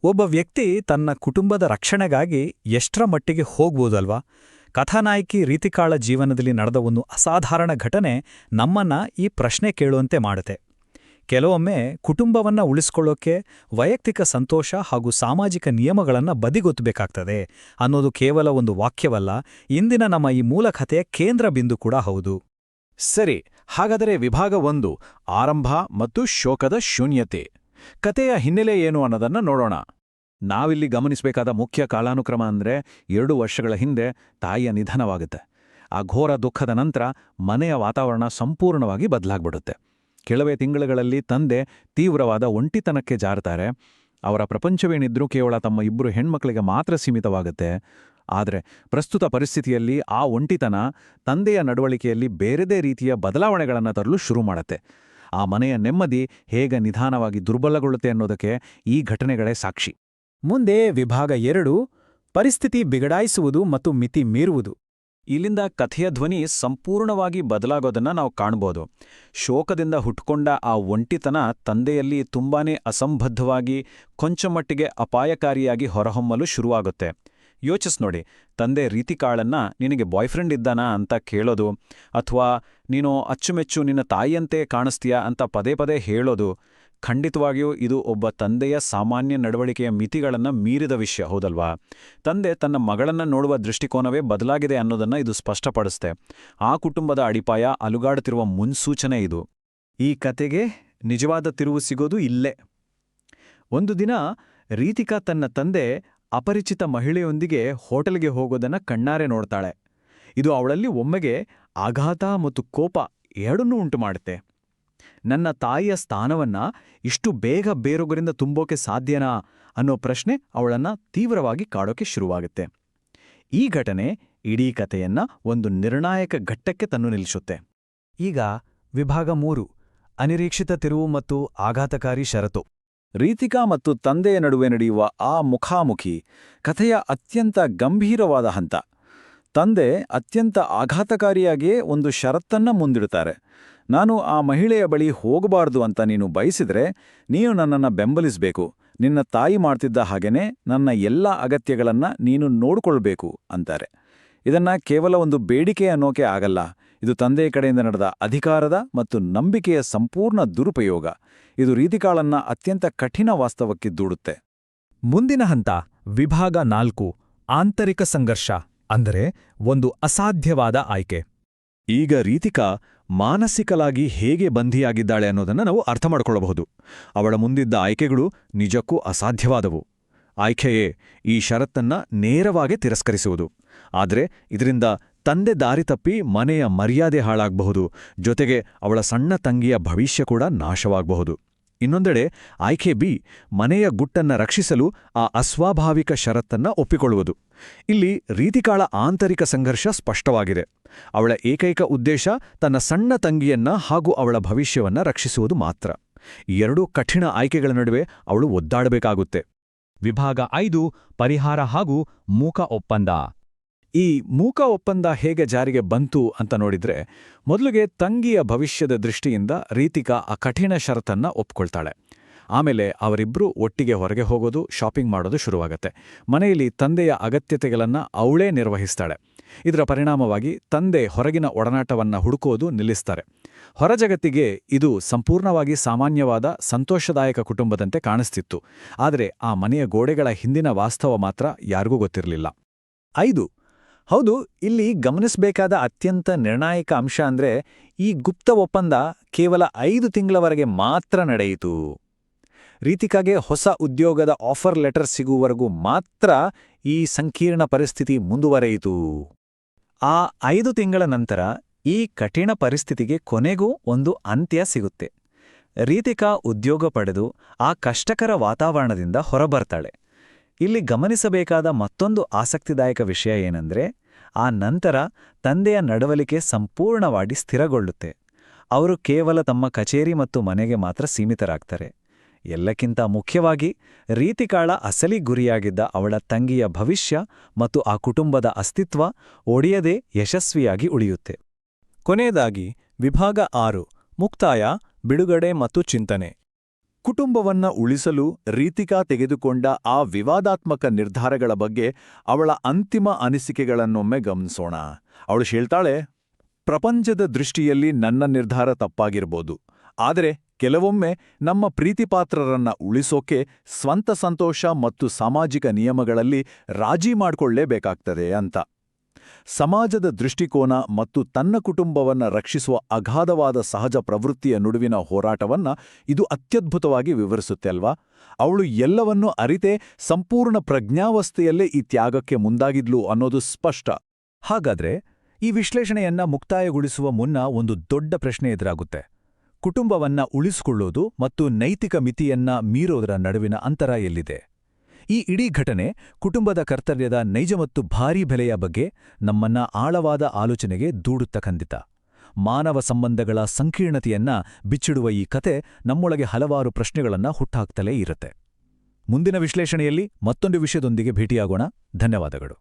ಒಬ್ಬ ವ್ಯಕ್ತಿ ತನ್ನ ಕುಟುಂಬದ ರಕ್ಷಣೆಗಾಗಿ ಎಷ್ಟರ ಮಟ್ಟಿಗೆ ಹೋಗ್ಬೋದಲ್ವಾ? ಕಥಾನಾಯಕಿ ರೀತಿಕಾಳ ಜೀವನದಲ್ಲಿ ನಡೆದ ಒಂದು ಅಸಾಧಾರಣ ಘಟನೆ ನಮ್ಮನ್ನ ಈ ಪ್ರಶ್ನೆ ಕೇಳುವಂತೆ ಮಾಡುತ್ತೆ. ಕೆಲವೊಮ್ಮೆ ಕುಟುಂಬವನ್ನ ಉಳಿಸ್ಕೊಳ್ಳೋಕೆ ವೈಯಕ್ತಿಕ ಸಂತೋಷ ಹಾಗೂ ಸಾಮಾಜಿಕ ನಿಯಮಗಳನ್ನ ಬದಿಗೊತ್ತಬೇಕಾಗ್ತದೆ ಅನ್ನೋದು ಕೇವಲ ಒಂದು ವಾಕ್ಯವಲ್ಲ, ಇಂದಿನ ನಮ್ಮ ಈ ಮೂಲ ಕಥೆಯ ಕೇಂದ್ರ ಬಿಂದು ಕೂಡ ಹೌದು. ಸರಿ, ಹಾಗಾದರೆ ವಿಭಾಗ 1 ಆರಂಭ ಮತ್ತು ಶೋಕದ ಶೂನ್ಯತೆ. ಕತೆಯ ಹಿನ್ನೆಲೆ ಏನು ಅನ್ನೋದನ್ನ ನೋಡೋಣ. ನಾವಿಲ್ಲಿ ಗಮನಿಸಬೇಕಾದ ಮುಖ್ಯ ಕಾಲಾನುಕ್ರಮ ಅಂದ್ರೆ 2 ವರ್ಷಗಳ ಹಿಂದೆ ತಾಯಿಯ ನಿಧನವಾಗುತ್ತೆ. ಆ ಘೋರ ದುಃಖದ ನಂತರ ಮನೆಯ ವಾತಾವರಣ ಸಂಪೂರ್ಣವಾಗಿ ಬದಲಾಗ್ಬಿಡುತ್ತೆ. ಕೆಲವೇ ತಿಂಗಳುಗಳಲ್ಲಿ ತಂದೆ ತೀವ್ರವಾದ ಒಂಟಿತನಕ್ಕೆ ಜಾರುತ್ತಾರೆ. ಅವರ ಪ್ರಪಂಚವೇನಿದ್ರೂ ಕೇವಲ ತಮ್ಮ 2 ಹೆಣ್ಮಕ್ಳಿಗೆ ಮಾತ್ರ ಸೀಮಿತವಾಗುತ್ತೆ. ಆದರೆ ಪ್ರಸ್ತುತ ಪರಿಸ್ಥಿತಿಯಲ್ಲಿ ಆ ಒಂಟಿತನ ತಂದೆಯ ನಡವಳಿಕೆಯಲ್ಲಿ ಬೇರೆದೇ ರೀತಿಯ ಬದಲಾವಣೆಗಳನ್ನು ತರಲು ಶುರು ಮಾಡುತ್ತೆ. ಆ ಮನೆಯ ನೆಮ್ಮದಿ ಹೇಗೆ ನಿಧಾನವಾಗಿ ದುರ್ಬಲಗೊಳ್ಳುತ್ತೆ ಅನ್ನೋದಕ್ಕೆ ಈ ಘಟನೆಗಳೇ ಸಾಕ್ಷಿ. ಮುಂದೆ ವಿಭಾಗ 2 ಪರಿಸ್ಥಿತಿ ಬಿಗಡಾಯಿಸುವುದು ಮತ್ತು ಮಿತಿ ಮೀರುವುದು. ಇಲ್ಲಿಂದ ಕಥೆಯ ಧ್ವನಿ ಸಂಪೂರ್ಣವಾಗಿ ಬದಲಾಗೋದನ್ನ ನಾವು ಕಾಣ್ಬೋದು. ಶೋಕದಿಂದ ಹುಟ್ಕೊಂಡ ಆ ಒಂಟಿತನ ತಂದೆಯಲ್ಲಿ ತುಂಬಾನೇ ಅಸಂಬದ್ಧವಾಗಿ, ಕೊಂಚ ಮಟ್ಟಿಗೆ ಅಪಾಯಕಾರಿಯಾಗಿ ಹೊರಹೊಮ್ಮಲು ಶುರುವಾಗುತ್ತೆ. ಯೋಚಿಸ್ ನೋಡಿ, ತಂದೆ ರೀತಿಕಾಳನ್ನ ನಿನಗೆ ಬಾಯ್ಫ್ರೆಂಡ್ ಇದ್ದಾನಾ ಅಂತ ಕೇಳೋದು, ಅಥವಾ ನೀನು ಅಚ್ಚುಮೆಚ್ಚು ನಿನ್ನ ತಾಯಿಯಂತೆ ಕಾಣಿಸ್ತೀಯಾ ಅಂತ ಪದೇ ಪದೇ ಹೇಳೋದು. ಖಂಡಿತವಾಗಿಯೂ ಇದು ಒಬ್ಬ ತಂದೆಯ ಸಾಮಾನ್ಯ ನಡವಳಿಕೆಯ ಮಿತಿಗಳನ್ನ ಮೀರಿದ ವಿಷಯ, ಹೌದಲ್ವಾ? ತಂದೆ ತನ್ನ ಮಗಳನ್ನ ನೋಡುವ ದೃಷ್ಟಿಕೋನವೇ ಬದಲಾಗಿದೆ ಅನ್ನೋದನ್ನ ಇದು ಸ್ಪಷ್ಟಪಡಿಸುತ್ತೆ. ಆ ಕುಟುಂಬದ ಅಡಿಪಾಯ ಅಲುಗಾಡುತ್ತಿರುವ ಮುನ್ಸೂಚನೆ ಇದು. ಈ ಕತೆಗೆ ನಿಜವಾದ ತಿರುವು ಸಿಗೋದು ಇಲ್ಲೇ. ಒಂದು ದಿನ ರೀತಿಕಾ ತನ್ನ ತಂದೆ ಅಪರಿಚಿತ ಮಹಿಳೆಯೊಂದಿಗೆ ಹೋಟೆಲ್ಗೆ ಹೋಗೋದನ್ನ ಕಣ್ಣಾರೆ ನೋಡ್ತಾಳೆ. ಇದು ಅವಳಲ್ಲಿ ಒಮ್ಮೆಗೆ ಆಘಾತ ಮತ್ತು ಕೋಪ ಎರಡನ್ನೂ ಉಂಟು ಮಾಡುತ್ತೆ. ನನ್ನ ತಾಯಿಯ ಸ್ಥಾನವನ್ನ ಇಷ್ಟು ಬೇಗ ಬೇರೊಬ್ಬರಿಂದ ತುಂಬೋಕೆ ಸಾಧ್ಯನಾ ಅನ್ನೋ ಪ್ರಶ್ನೆ ಅವಳನ್ನ ತೀವ್ರವಾಗಿ ಕಾಡೋಕೆ ಶುರುವಾಗುತ್ತೆ. ಈ ಘಟನೆ ಇಡೀ ಕಥೆಯನ್ನ ಒಂದು ನಿರ್ಣಾಯಕ ಘಟ್ಟಕ್ಕೆ ತಂದು ನಿಲ್ಲಿಸುತ್ತೆ. ಈಗ ವಿಭಾಗ 3 ಅನಿರೀಕ್ಷಿತ ತಿರುವು ಮತ್ತು ಆಘಾತಕಾರಿ ಷರತ್ತು. ರೀತಿಕಾ ಮತ್ತು ತಂದೆಯ ನಡುವೆ ನಡೆಯುವ ಆ ಮುಖಾಮುಖಿ ಕಥೆಯ ಅತ್ಯಂತ ಗಂಭೀರವಾದ ಹಂತ. ತಂದೆ ಅತ್ಯಂತ ಆಘಾತಕಾರಿಯಾಗಿಯೇ ಒಂದು ಷರತ್ತನ್ನ ಮುಂದಿಡುತ್ತಾರೆ. ನಾನು ಆ ಮಹಿಳೆಯ ಬಳಿ ಹೋಗಬಾರ್ದು ಅಂತ ನೀನು ಬಯಸಿದ್ರೆ ನೀನು ನನ್ನನ್ನು ಬೆಂಬಲಿಸಬೇಕು. ನಿನ್ನ ತಾಯಿ ಮಾಡ್ತಿದ್ದ ಹಾಗೇನೆ ನನ್ನ ಎಲ್ಲ ಅಗತ್ಯಗಳನ್ನ ನೀನು ನೋಡ್ಕೊಳ್ಬೇಕು ಅಂತಾರೆ. ಇದನ್ನ ಕೇವಲ ಒಂದು ಬೇಡಿಕೆ ಅನ್ನೋಕೆ ಆಗಲ್ಲ. ಇದು ತಂದೆಯ ಕಡೆಯಿಂದ ನಡೆದ ಅಧಿಕಾರದ ಮತ್ತು ನಂಬಿಕೆಯ ಸಂಪೂರ್ಣ ದುರುಪಯೋಗ. ಇದು ರೀತಿಕಾಳನ್ನ ಅತ್ಯಂತ ಕಠಿಣ ವಾಸ್ತವಕ್ಕೆ ದೂಡುತ್ತೆ. ಮುಂದಿನ ಹಂತ ವಿಭಾಗ 4 ಆಂತರಿಕ ಸಂಘರ್ಷ, ಅಂದರೆ ಒಂದು ಅಸಾಧ್ಯವಾದ ಆಯ್ಕೆ. ಈಗ ರೀತಿಕಾ ಮಾನಸಿಕವಾಗಿ ಹೇಗೆ ಬಂಧಿಯಾಗಿದ್ದಾಳೆ ಅನ್ನೋದನ್ನು ನಾವು ಅರ್ಥ ಮಾಡಿಕೊಳ್ಳಬಹುದು. ಅವಳ ಮುಂದಿದ್ದ ಆಯ್ಕೆಗಳು ನಿಜಕ್ಕೂ ಅಸಾಧ್ಯವಾದವು. ಆಯ್ಕೆಯೇ ಈ ಷರತ್ತನ್ನ ನೇರವಾಗಿ ತಿರಸ್ಕರಿಸುವುದು. ಆದರೆ ಇದರಿಂದ ತಂದೆ ದಾರಿ ತಪ್ಪಿ ಮನೆಯ ಮರ್ಯಾದೆ ಹಾಳಾಗಬಹುದು, ಜೊತೆಗೆ ಅವಳ ಸಣ್ಣ ತಂಗಿಯ ಭವಿಷ್ಯ ಕೂಡ ನಾಶವಾಗಬಹುದು. ಇನ್ನೊಂದೆಡೆ ಆಯ್ಕೆ ಬಿ, ಮನೆಯ ಗುಟ್ಟನ್ನ ರಕ್ಷಿಸಲು ಆ ಅಸ್ವಾಭಾವಿಕ ಷರತ್ತನ್ನ ಒಪ್ಪಿಕೊಳ್ಳುವುದು. ಇಲ್ಲಿ ರೀತಿಕಾಳ ಆಂತರಿಕ ಸಂಘರ್ಷ ಸ್ಪಷ್ಟವಾಗಿದೆ. ಅವಳ ಏಕೈಕ ಉದ್ದೇಶ ತನ್ನ ಸಣ್ಣ ತಂಗಿಯನ್ನ ಹಾಗೂ ಅವಳ ಭವಿಷ್ಯವನ್ನ ರಕ್ಷಿಸುವುದು ಮಾತ್ರ. ಈ 2 ಕಠಿಣ ಆಯ್ಕೆಗಳ ನಡುವೆ ಅವಳು ಒದ್ದಾಡಬೇಕಾಗುತ್ತೆ. ವಿಭಾಗ 5 ಪರಿಹಾರ ಹಾಗೂ ಮೂಕ ಒಪ್ಪಂದ. ಈ ಮೂಕ ಒಪ್ಪಂದ ಹೇಗೆ ಜಾರಿಗೆ ಬಂತು ಅಂತ ನೋಡಿದ್ರೆ, ಮೊದಲಿಗೆ ತಂಗಿಯ ಭವಿಷ್ಯದ ದೃಷ್ಟಿಯಿಂದ ರೀತಿಕಾ ಆ ಕಠಿಣ ಷರತ್ತನ್ನ ಒಪ್ಕೊಳ್ತಾಳೆ. ಆಮೇಲೆ ಅವರಿಬ್ರು ಒಟ್ಟಿಗೆ ಹೊರಗೆ ಹೋಗೋದು, ಶಾಪಿಂಗ್ ಮಾಡೋದು ಶುರುವಾಗತ್ತೆ. ಮನೆಯಲ್ಲಿ ತಂದೆಯ ಅಗತ್ಯತೆಗಳನ್ನ ಅವಳೇ ನಿರ್ವಹಿಸ್ತಾಳೆ. ಇದರ ಪರಿಣಾಮವಾಗಿ ತಂದೆ ಹೊರಗಿನ ಒಡನಾಟವನ್ನ ಹುಡುಕೋದು ನಿಲ್ಲಿಸ್ತಾರೆ. ಹೊರಜಗತ್ತಿಗೆ ಇದು ಸಂಪೂರ್ಣವಾಗಿ ಸಾಮಾನ್ಯವಾದ ಸಂತೋಷದಾಯಕ ಕುಟುಂಬದಂತೆ ಕಾಣಿಸ್ತಿತ್ತು. ಆದರೆ ಆ ಮನೆಯ ಗೋಡೆಗಳ ಹಿಂದಿನ ವಾಸ್ತವ ಮಾತ್ರ ಯಾರಿಗೂ ಗೊತ್ತಿರಲಿಲ್ಲ. 5 ಹೌದು, ಇಲ್ಲಿ ಗಮನಿಸಬೇಕಾದ ಅತ್ಯಂತ ನಿರ್ಣಾಯಕ ಅಂಶ ಅಂದ್ರೆ ಈ ಗುಪ್ತ ಒಪ್ಪಂದ ಕೇವಲ 5 ತಿಂಗಳವರೆಗೆ ಮಾತ್ರ ನಡೆಯಿತು. ರೀತಿಕಾಗೆ ಹೊಸ ಉದ್ಯೋಗದ ಆಫರ್ ಲೆಟರ್ ಸಿಗುವವರೆಗೂ ಮಾತ್ರ ಈ ಸಂಕೀರ್ಣ ಪರಿಸ್ಥಿತಿ ಮುಂದುವರೆಯಿತು. ಆ 5 ತಿಂಗಳ ನಂತರ ಈ ಕಠಿಣ ಪರಿಸ್ಥಿತಿಗೆ ಕೊನೆಗೂ ಒಂದು ಅಂತ್ಯ ಸಿಗುತ್ತೆ. ರೀತಿಕಾ ಉದ್ಯೋಗ ಪಡೆದು ಆ ಕಷ್ಟಕರ ವಾತಾವರಣದಿಂದ ಹೊರಬರ್ತಾಳೆ. ಇಲ್ಲಿ ಗಮನಿಸಬೇಕಾದ ಮತ್ತೊಂದು ಆಸಕ್ತಿದಾಯಕ ವಿಷಯ ಏನಂದ್ರೆ, ಆ ನಂತರ ತಂದೆಯ ನಡವಳಿಕೆ ಸಂಪೂರ್ಣವಾಗಿ ಸ್ಥಿರಗೊಳ್ಳುತ್ತೆ. ಅವರು ಕೇವಲ ತಮ್ಮ ಕಚೇರಿ ಮತ್ತು ಮನೆಗೆ ಮಾತ್ರ ಸೀಮಿತರಾಗ್ತಾರೆ. ಎಲ್ಲಕ್ಕಿಂತ ಮುಖ್ಯವಾಗಿ ರೀತಿಕಾಳ ಅಸಲಿ ಗುರಿಯಾಗಿದ್ದ ಅವಳ ತಂಗಿಯ ಭವಿಷ್ಯ ಮತ್ತು ಆ ಕುಟುಂಬದ ಅಸ್ತಿತ್ವ ಒಡೆಯದೇ ಯಶಸ್ವಿಯಾಗಿ ಉಳಿಯುತ್ತೆ. ಕೊನೆಯದಾಗಿ ವಿಭಾಗ 6 ಮುಕ್ತಾಯ, ಬಿಡುಗಡೆ ಮತ್ತು ಚಿಂತನೆ. ಕುಟುಂಬವನ್ನ ಉಳಿಸಲು ರೀತಿಕಾ ತೆಗೆದುಕೊಂಡ ಆ ವಿವಾದಾತ್ಮಕ ನಿರ್ಧಾರಗಳ ಬಗ್ಗೆ ಅವಳ ಅಂತಿಮ ಅನಿಸಿಕೆಗಳನ್ನೊಮ್ಮೆ ಗಮನಿಸೋಣ. ಅವಳು ಹೇಳ್ತಾಳೆ, ಪ್ರಪಂಚದ ದೃಷ್ಟಿಯಲ್ಲಿ ನನ್ನ ನಿರ್ಧಾರ ತಪ್ಪಾಗಿರ್ಬೋದು, ಆದರೆ ಕೆಲವೊಮ್ಮೆ ನಮ್ಮ ಪ್ರೀತಿಪಾತ್ರರನ್ನ ಉಳಿಸೋಕೆ ಸ್ವಂತ ಸಂತೋಷ ಮತ್ತು ಸಾಮಾಜಿಕ ನಿಯಮಗಳಲ್ಲಿ ರಾಜಿ ಮಾಡ್ಕೊಳ್ಳೇಬೇಕಾಗ್ತದೆ ಅಂತ. ಸಮಾಜದ ದೃಷ್ಟಿಕೋನ ಮತ್ತು ತನ್ನ ಕುಟುಂಬವನ್ನ ರಕ್ಷಿಸುವ ಅಗಾಧವಾದ ಸಹಜ ಪ್ರವೃತ್ತಿಯ ನಡುವಿನ ಹೋರಾಟವನ್ನ ಇದು ಅತ್ಯದ್ಭುತವಾಗಿ ವಿವರಿಸುತ್ತೆ ಅಲ್ವಾ? ಅವಳು ಎಲ್ಲವನ್ನೂ ಅರಿತೇ ಸಂಪೂರ್ಣ ಪ್ರಜ್ಞಾವಸ್ಥೆಯಲ್ಲೇ ಈ ತ್ಯಾಗಕ್ಕೆ ಮುಂದಾಗಿದ್ಲು ಅನ್ನೋದು ಸ್ಪಷ್ಟ. ಹಾಗಾದ್ರೆ ಈ ವಿಶ್ಲೇಷಣೆಯನ್ನ ಮುಕ್ತಾಯಗೊಳಿಸುವ ಮುನ್ನ ಒಂದು ದೊಡ್ಡ ಪ್ರಶ್ನೆ ಎದುರಾಗುತ್ತೆ. ಕುಟುಂಬವನ್ನ ಉಳಿಸಿಕೊಳ್ಳೋದು ಮತ್ತು ನೈತಿಕ ಮಿತಿಯನ್ನ ಮೀರೋದರ ನಡುವಿನ ಅಂತರ ಎಲ್ಲಿದೆ? ಈ ಇಡೀ ಘಟನೆ ಕುಟುಂಬದ ಕರ್ತವ್ಯದ ನೈಜ ಮತ್ತು ಭಾರೀ ಬೆಲೆಯ ಬಗ್ಗೆ ನಮ್ಮನ್ನ ಆಳವಾದ ಆಲೋಚನೆಗೆ ದೂಡುತ್ತ ಖಂಡಿತ. ಮಾನವ ಸಂಬಂಧಗಳ ಸಂಕೀರ್ಣತೆಯನ್ನ ಬಿಚ್ಚಿಡುವ ಈ ಕತೆ ನಮ್ಮೊಳಗೆ ಹಲವಾರು ಪ್ರಶ್ನೆಗಳನ್ನ ಹುಟ್ಟಾಕ್ತಲೇ ಇರುತ್ತೆ. ಮುಂದಿನ ವಿಶ್ಲೇಷಣೆಯಲ್ಲಿ ಮತ್ತೊಂದು ವಿಷಯದೊಂದಿಗೆ ಭೇಟಿಯಾಗೋಣ. ಧನ್ಯವಾದಗಳು.